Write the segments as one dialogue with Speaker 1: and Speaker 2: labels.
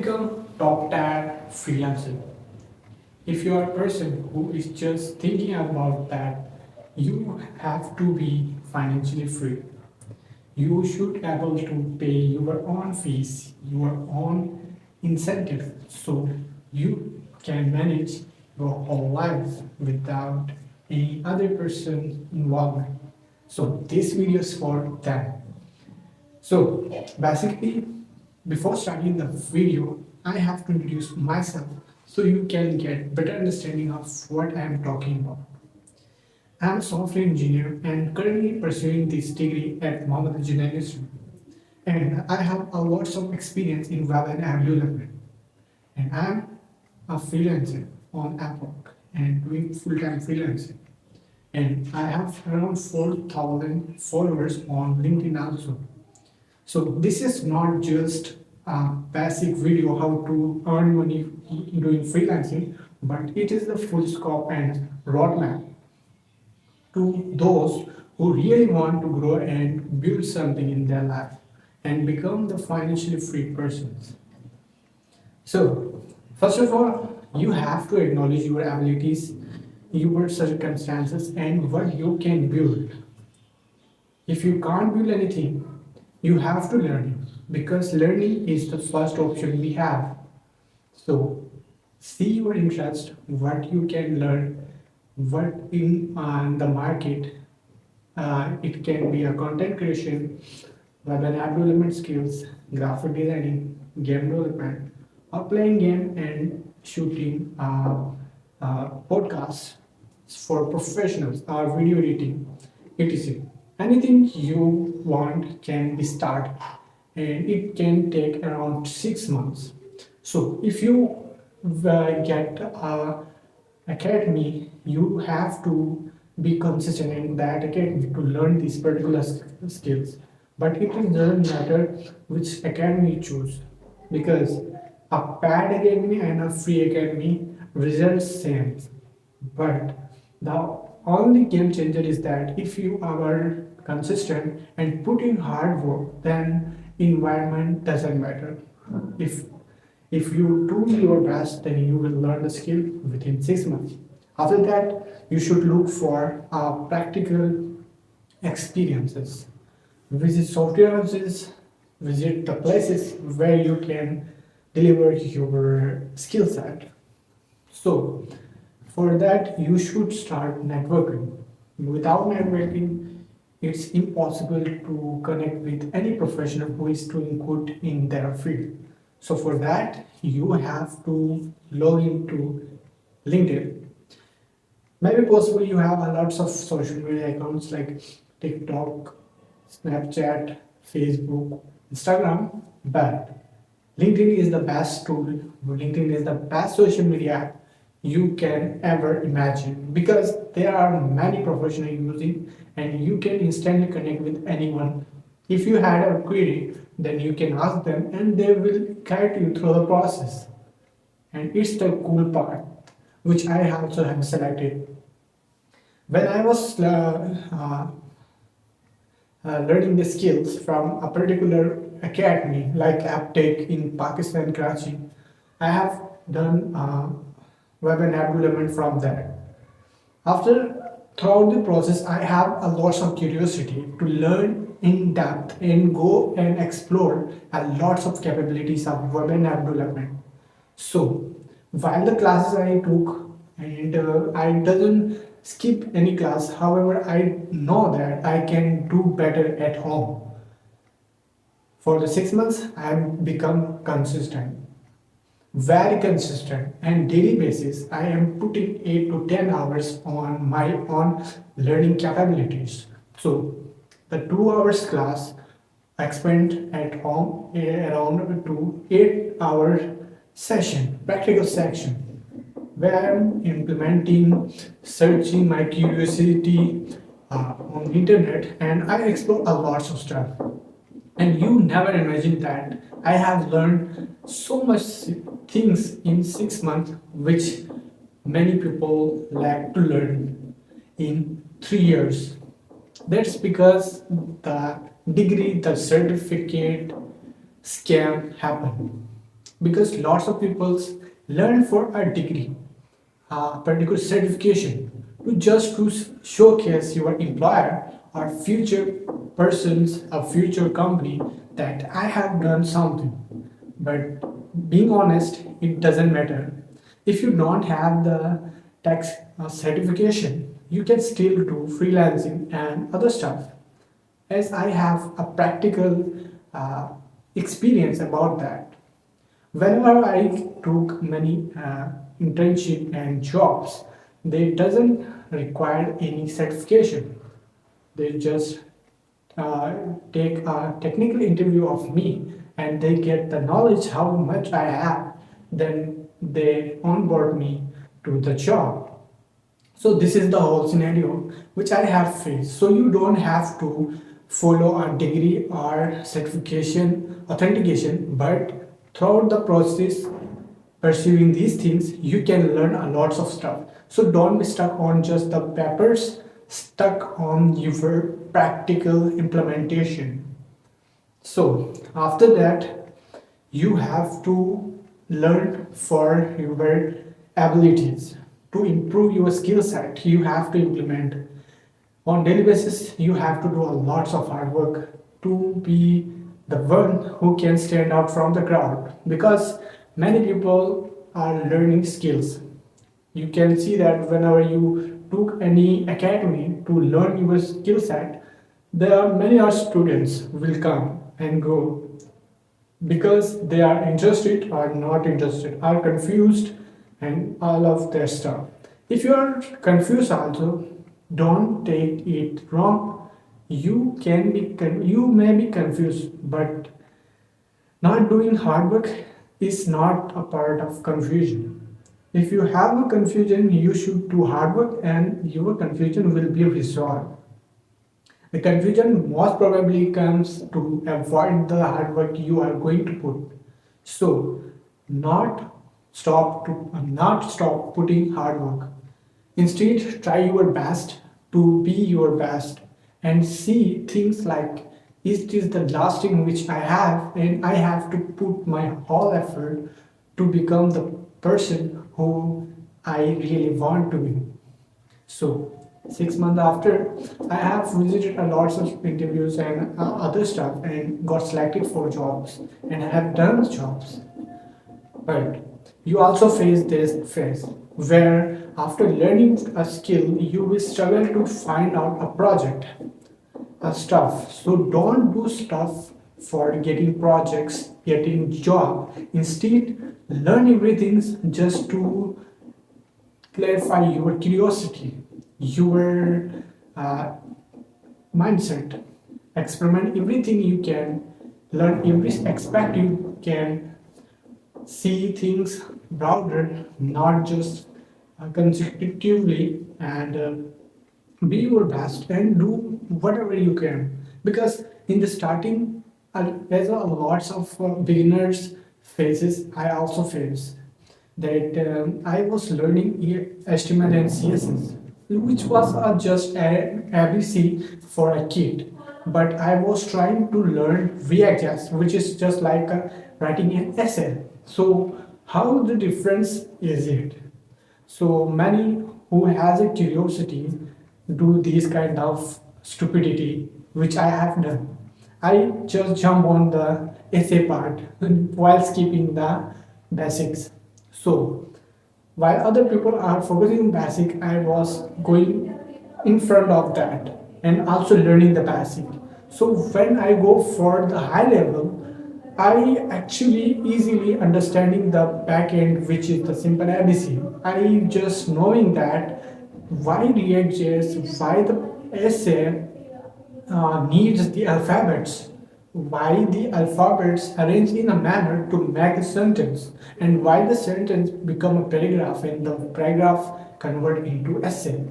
Speaker 1: become top tier freelancer. If you are a person who is just thinking about that, you have to be financially free. You should able to pay your own fees, your own incentive, so you can manage your whole life without any other person involvement. So this video is for them. So basically, before starting the video, I have to introduce myself so you can get better understanding of what I am talking about. I am a software engineer and currently pursuing this degree at Mohammed University. And I have a lots of experience in web and app development. And I am a freelancer on Upwork and doing full-time freelancing. And I have around 4,000 followers on LinkedIn also. So this is not just a basic video how to earn money doing freelancing, but it is the full scope and roadmap to those who really want to grow and build something in their life and become the financially free persons. So, first of all, you have to acknowledge your abilities, your circumstances, and what you can build. If you can't build anything, you have to learn it because learning is the first option we have. So, see your interest, what you can learn, what in the market. It can be a content creation, web and app development skills, graphic designing, game development, or playing game and shooting podcasts for professionals or video editing, etc. Anything you want can be started and it can take around 6 months. So if you get academy, you have to be consistent in that academy to learn these particular skills. But it doesn't matter which academy you choose because a paid academy and a free academy results same. But the only game changer is that if you are consistent and put in hard work, then environment doesn't matter. If if you do your best, then you will learn the skill within 6 months. After that, you should look for practical experiences. Visit software houses, visit the places where you can deliver your skill set. So, for that, you should start networking. Without networking, it's impossible to connect with any professional who is doing good in their field. So, for that, you have to log into LinkedIn. Maybe possible you have a lots of social media accounts like TikTok, Snapchat, Facebook, Instagram, but LinkedIn is the best tool. LinkedIn is the best social media app you can ever imagine because there are many professionals using and you can instantly connect with anyone. If you had a query, then you can ask them and they will guide you through the process. And it's the cool part, which I also have selected. When I was learning the skills from a particular academy like Aptech in Pakistan, Karachi, I have done web and app development from there. After throughout the process, I have a lot of curiosity to learn in depth and go and explore a lots of capabilities of web and app development. So while the classes I took and I doesn't skip any class, however, I know that I can do better at home. For the 6 months, I have become consistent, very consistent, and daily basis. I am putting 8 to 10 hours on my own learning capabilities. So the 2 hours class I spent at home around to 8 hour session, practical section, where I'm implementing, searching my curiosity on internet, and I explore a lot of stuff. And you never imagine that I have learned so much things in 6 months, which many people lack to learn in 3 years. That's because the degree, the certificate scam happened. because lots of people learn for a degree, a particular certification, to showcase your employer or future persons, a future company, that I have done something. But being honest, it doesn't matter. If you don't have the tax certification, you can still do freelancing and other stuff. As I have a practical uh, experience about that. Whenever I took many internship and jobs, they doesn't require any certification. They just uh, take a technical interview of me and they get the knowledge how much I have. Then they onboard me to the job. So this is the whole scenario which I have faced. So you don't have to follow a degree or certification authentication, but throughout the process pursuing these things, you can learn a lots of stuff. So don't be stuck on just the papers, stuck on your practical implementation. So after that, you have to learn for your abilities. To improve your skill set, you have to implement on daily basis. You have to do a lots of hard work to be the one who can stand out from the crowd, because many people are learning skills. You can see that whenever you took any academy to learn your skill set, there are many other students will come and go because they are interested or not interested, are confused, and all of their stuff. If you are confused also, don't take it wrong. You may be confused, but not doing hard work is not a part of confusion. If you have a confusion, you should do hard work and your confusion will be resolved. The confusion most probably comes to avoid the hard work you are going to put. So, not not stop putting hard work. Instead, try your best to be your best and see things like, is this the last thing which I have, and I have to put my whole effort to become the person who I really want to be. So 6 months after, I have visited a lots of interviews and other stuff and got selected for jobs and I have done jobs. But you also face this phase where after learning a skill, you will struggle to find out a project, a stuff. So don't do stuff for getting projects, getting job. Instead, learn everything just to clarify your curiosity, your uh, mindset. Experiment everything you can, learn every aspect you can, see things broader, not just consecutively, and be your best and do whatever you can. Because in the starting, there's a lots of beginners phases I also face that I was learning HTML and CSS, which was just an ABC for a kid. But I was trying to learn React.js, which is just like writing an essay. So how the difference is it? So many who has a curiosity do these kind of stupidity, which I have done. I just jump on the essay part while skipping the basics. So while other people are focusing on basic, I was going in front of that and also learning the basic. So when I go for the high level, I actually easily understanding the back end, which is the simple ABC. I just knowing that why React.js, why the essay needs the alphabets, why the alphabets arrange in a manner to make a sentence, and why the sentence become a paragraph and the paragraph convert into essay.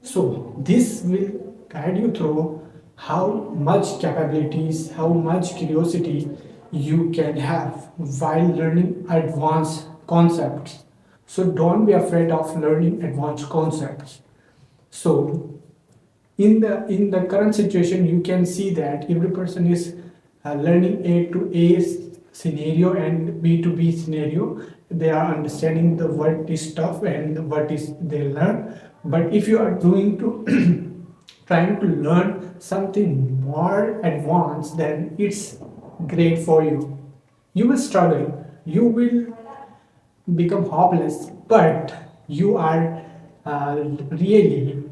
Speaker 1: So this will guide you through how much capabilities, how much curiosity you can have while learning advanced concepts. So don't be afraid of learning advanced concepts. So in the current situation, you can see that every person is learning a to a scenario and B2B scenario, they are understanding the what is tough and what is they learn. But if you are doing to trying to learn something more advanced, then it's great for you. You will struggle, you will become hopeless, but you are really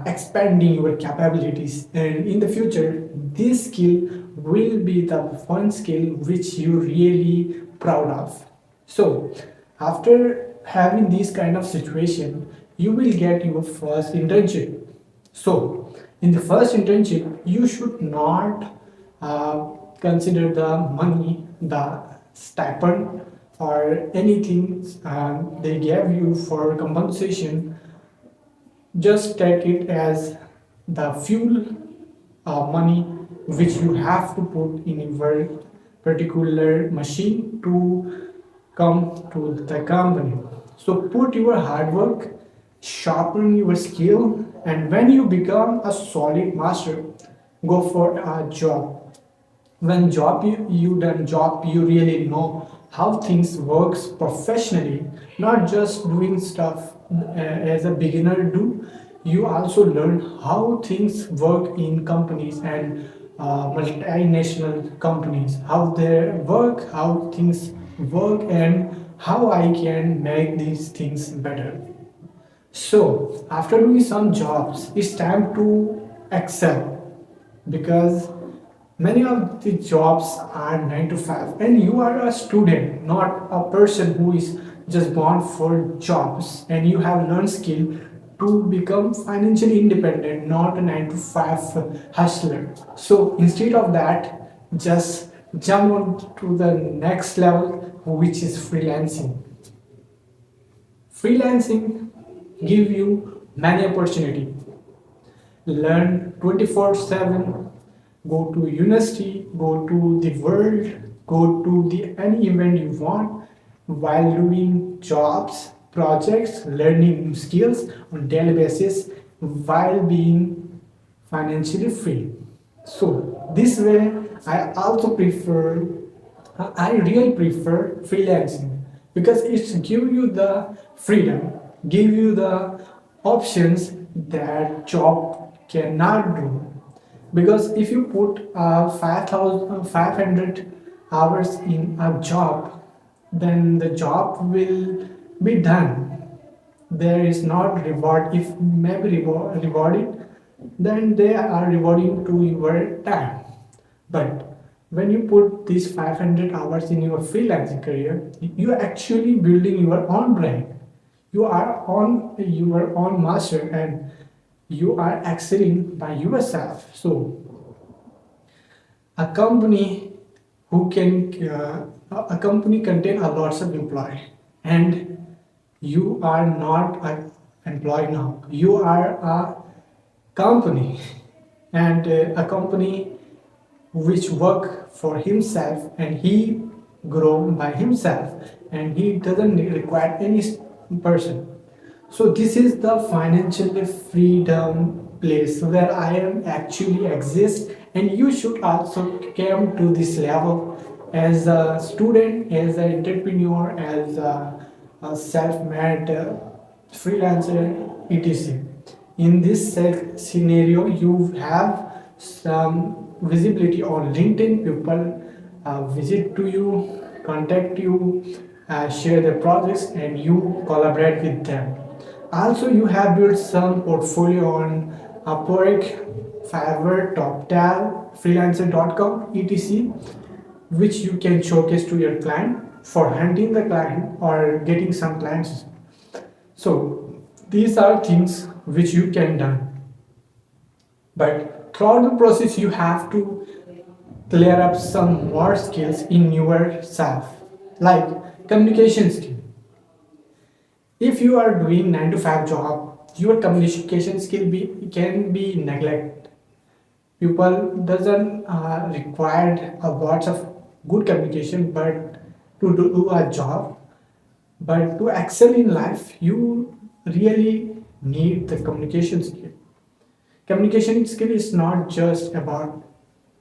Speaker 1: expanding your capabilities, and in the future this skill will be the one skill which you really proud of. So after having this kind of situation, you will get your first internship. So in the first internship you should not uh, consider the money, the stipend, or anything they gave you for compensation. Just take it as the fuel money which you have to put in your particular machine to come to the company. So put your hard work, sharpen your skill, and when you become a solid master, go for a job. When you done job, you really know how things works professionally, not just doing stuff as a beginner do. You also learn how things work in companies and multinational companies, how they work, how things work, and how I can make these things better. So, after doing some jobs, it's time to excel, because many of the jobs are 9 to 5, and you are a student, not a person who is just born for jobs, and you have learned skill to become financially independent, not a 9 to 5 hustler. So instead of that, just jump on to the next level, which is freelancing. Freelancing give you many opportunity. Learn 24/7, go to university, go to the world, go to the any event you want while doing jobs, projects, learning new skills on daily basis while being financially free. So this way I really prefer freelancing, because it's give you the freedom, give you the options that job cannot do. Because if you put 5,500 hours in a job, then the job will be done. There is not reward. If maybe rewarded, then they are rewarding to your time. But when you put these 500 hours in your freelancing career, you are actually building your own brand. You are on your own master, and you are excelling by yourself. So a company who can a company contain a lots of employee, and you are not an employee now. You are a company, and a company which work for himself, and he grow by himself, and he doesn't require any person. So this is the financial freedom place where I am actually exist, and you should also come to this level as a student, as an entrepreneur, as a self-made freelancer, etc. In this scenario, you have some visibility on LinkedIn. People visit to you, contact you, share their projects, and you collaborate with them. Also, you have built some portfolio on Upwork, Fiverr, TopTal, Freelancer.com, etc., which you can showcase to your client for hunting the client or getting some clients. So these are things which you can do. But throughout the process, you have to clear up some more skills in yourself, like communication skill. If you are doing 9 to 5 job, your communication skill can be neglected. People doesn't require a lots of good communication, but to do a job, but to excel in life, you really need the communication skill. Communication skill is not just about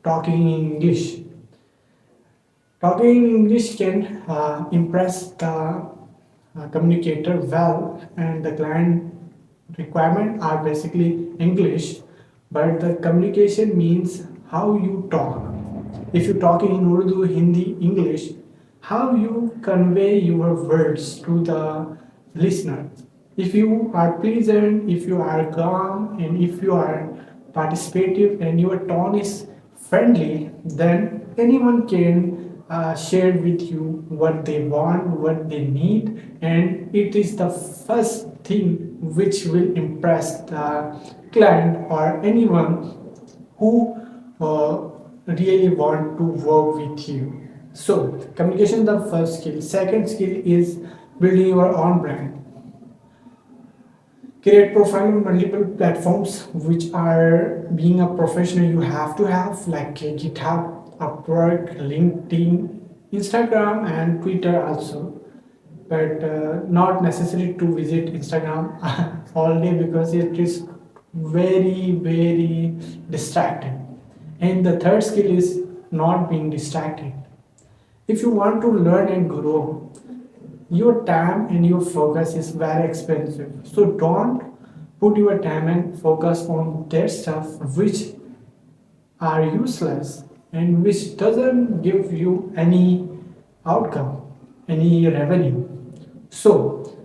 Speaker 1: talking in English. Talking in English can impress the communicator well, and the client requirement are basically English, but the communication means how you talk. If you talk in Urdu, Hindi, English, how you convey your words to the listener. If you are pleasant, if you are calm, and if you are participative and your tone is friendly, then anyone can share with you what they want, what they need, and it is the first thing which will impress the client or anyone who really want to work with you. So, communication is the first skill. Second skill is building your own brand. Create profile on multiple platforms which are being a professional you have to have, like GitHub, Upwork, LinkedIn, Instagram, and Twitter also. But not necessary to visit Instagram all day because it is very distracting. And the third skill is not being distracted. If you want to learn and grow, your time and your focus is very expensive. So don't put your time and focus on that stuff which are useless and which doesn't give you any outcome, any revenue. So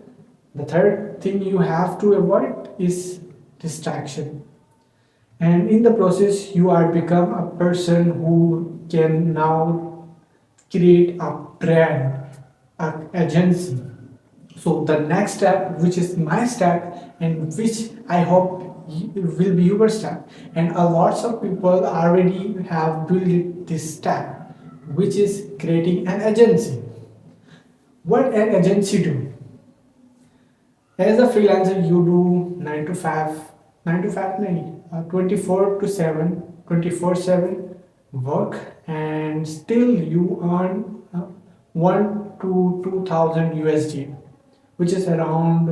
Speaker 1: the third thing you have to avoid is distraction. And in the process you are become a person who can now create a brand, an agency. So the next step, which is my step and which I hope will be your step, and a lots of people already have built this step, which is creating an agency. What an agency do? As a freelancer, you do 9 to 5, 9 to 5, 24 to 7, 24/7 work, and still you earn 1 to 2,000 USD, which is around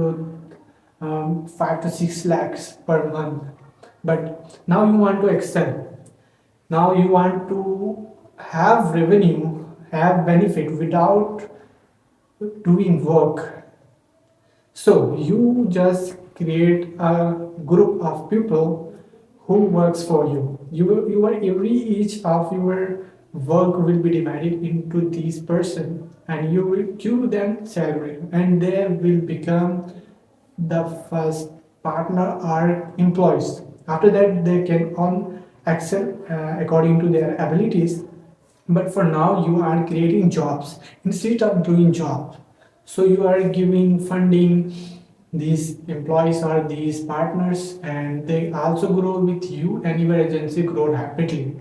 Speaker 1: 5 to 6 lakhs per month. But now you want to excel. Now you want to have revenue, have benefit without doing work. So you just create a group of people who works for you. You are every each of your work will be divided into these person, and you will give them salary, and they will become the first partner or employees. After that, they can on excel according to their abilities. But for now, you are creating jobs instead of doing jobs. So you are giving funding these employees or these partners, and they also grow with you, and your agency grow rapidly.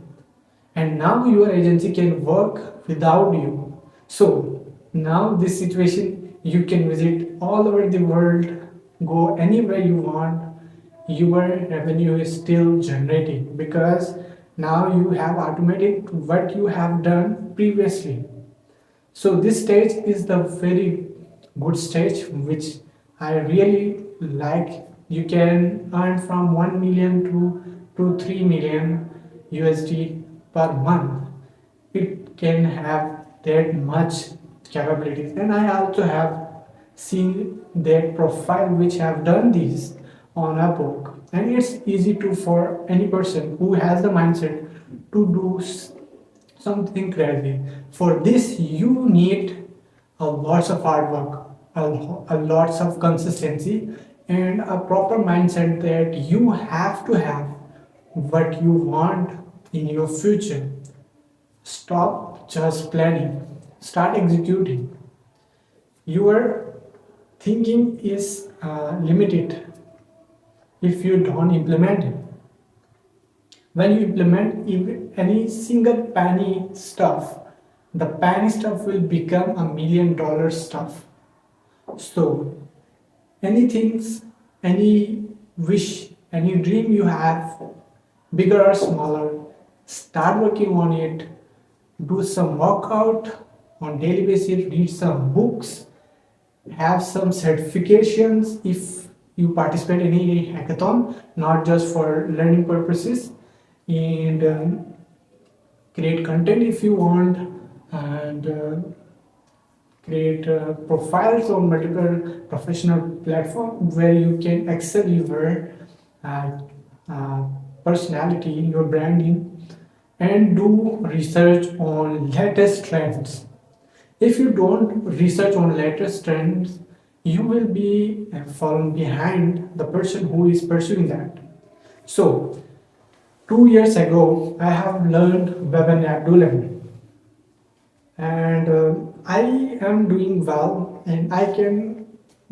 Speaker 1: And now your agency can work without you. So now this situation, you can visit all over the world, go anywhere you want. Your revenue is still generating because now you have automated what you have done previously. So this stage is the very good stage which I really like. You can earn from 1 million to 3 million USD per month. It can have that much capabilities, and I also have seen that profile which have done this on a book, and it's easy to for any person who has the mindset to do something crazy. For this you need a lots of hard work, a lots of consistency, and a proper mindset that you have to have what you want in your future. Stop just planning, start executing. Your thinking is limited if you don't implement it. When you implement any single penny stuff, the penny stuff will become $1 million stuff. So anything, any wish, any dream you have, bigger or smaller, start working on it. Do some workout on daily basis, read some books, have some certifications if you participate in any hackathon, not just for learning purposes, and create content if you want, and create profiles on multiple professional platforms where you can excel your uh, uh, personality, your branding, and do research on latest trends. If you don't research on latest trends, you will be falling behind the person who is pursuing that. So, 2 years ago, I have learned web and app development, and I am doing well, and I can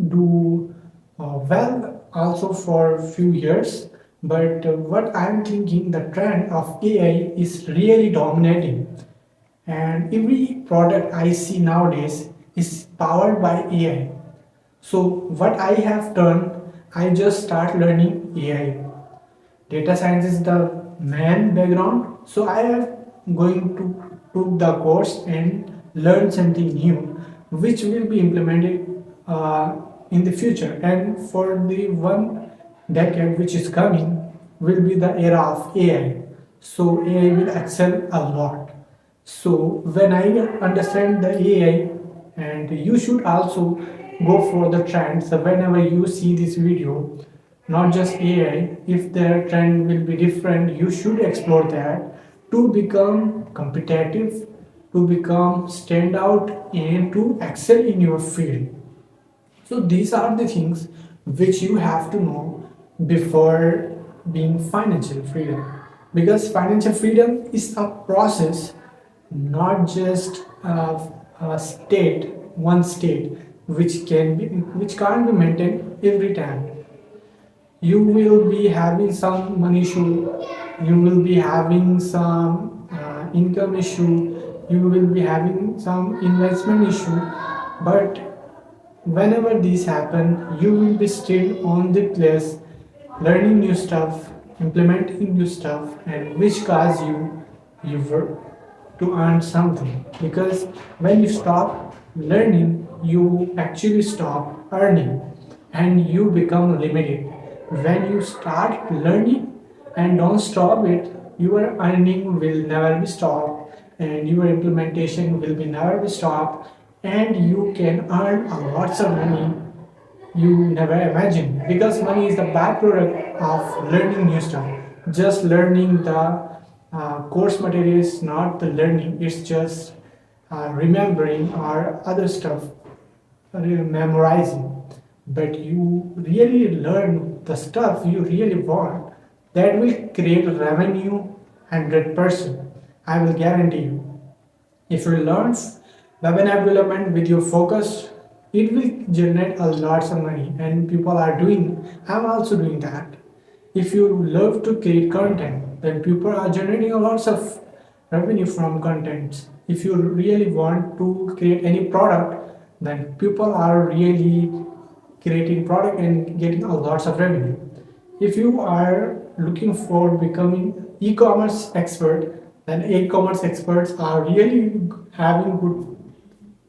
Speaker 1: do well also for a few years. But what I'm thinking, the trend of AI is really dominating, and every product I see nowadays is powered by AI. So what I have done, I just start learning AI. Data science is the main background, so I am going to took the course and learn something new which will be implemented in the future, and for the one decade which is coming will be the era of AI. So AI will excel a lot. So when I understand the AI, and you should also go for the trends. So whenever you see this video, not just AI, if their trend will be different, you should explore that to become competitive, to become stand out, and to excel in your field. So these are the things which you have to know before being financial freedom. Because financial freedom is a process, not just a state, one state, which can't be maintained every time. You will be having some money issue, you will be having some income issue, you will be having some investment issue, but whenever these happen, you will be still on the place, learning new stuff, implementing new stuff, and which cause you were to earn something. Because when you stop learning, you actually stop earning, and you become limited. When you start learning and don't stop it, your earning will never be stopped, and your implementation will be never be stopped, and you can earn a lots of money you never imagined, because money is the byproduct of learning new stuff. Just learning the course material is not the learning, it's just remembering or other stuff, memorizing. But you really learn the stuff you really want, that will create revenue 100%. I will guarantee you. If you learn web and app development with your focus, it will generate a lots of money, and people are doing. I'm also doing that. If you love to create content, then people are generating a lots of revenue from contents. If you really want to create any product, then people are really creating product and getting a lots of revenue. If you are looking for becoming e-commerce expert, then e-commerce experts are really having good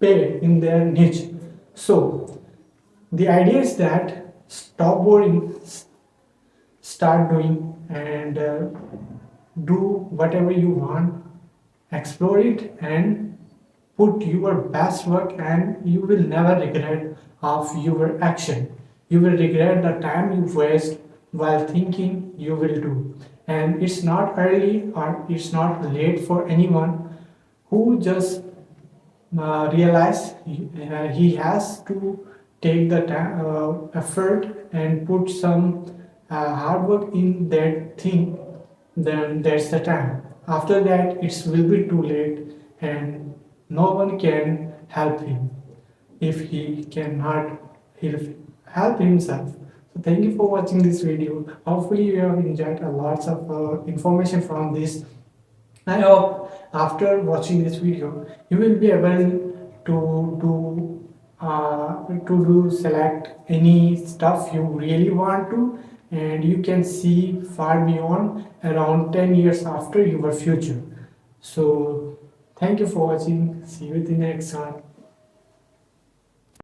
Speaker 1: pay in their niche. So the idea is that stop boring, start doing, and do whatever you want, explore it, and put your best work, and you will never regret of your action. You will regret the time you waste while thinking you will do. And it's not early or it's not late for anyone who just realize he has to take the time, effort, and put some hard work in that thing. Then that's the time. After that, it will be too late, and no one can help him if he cannot help himself. So thank you for watching this video. Hopefully you have enjoyed a lots of information from this. I hope after watching this video, you will be able to do select any stuff you really want to, and you can see far beyond around 10 years after your future. So thank you for watching. See you in the next one.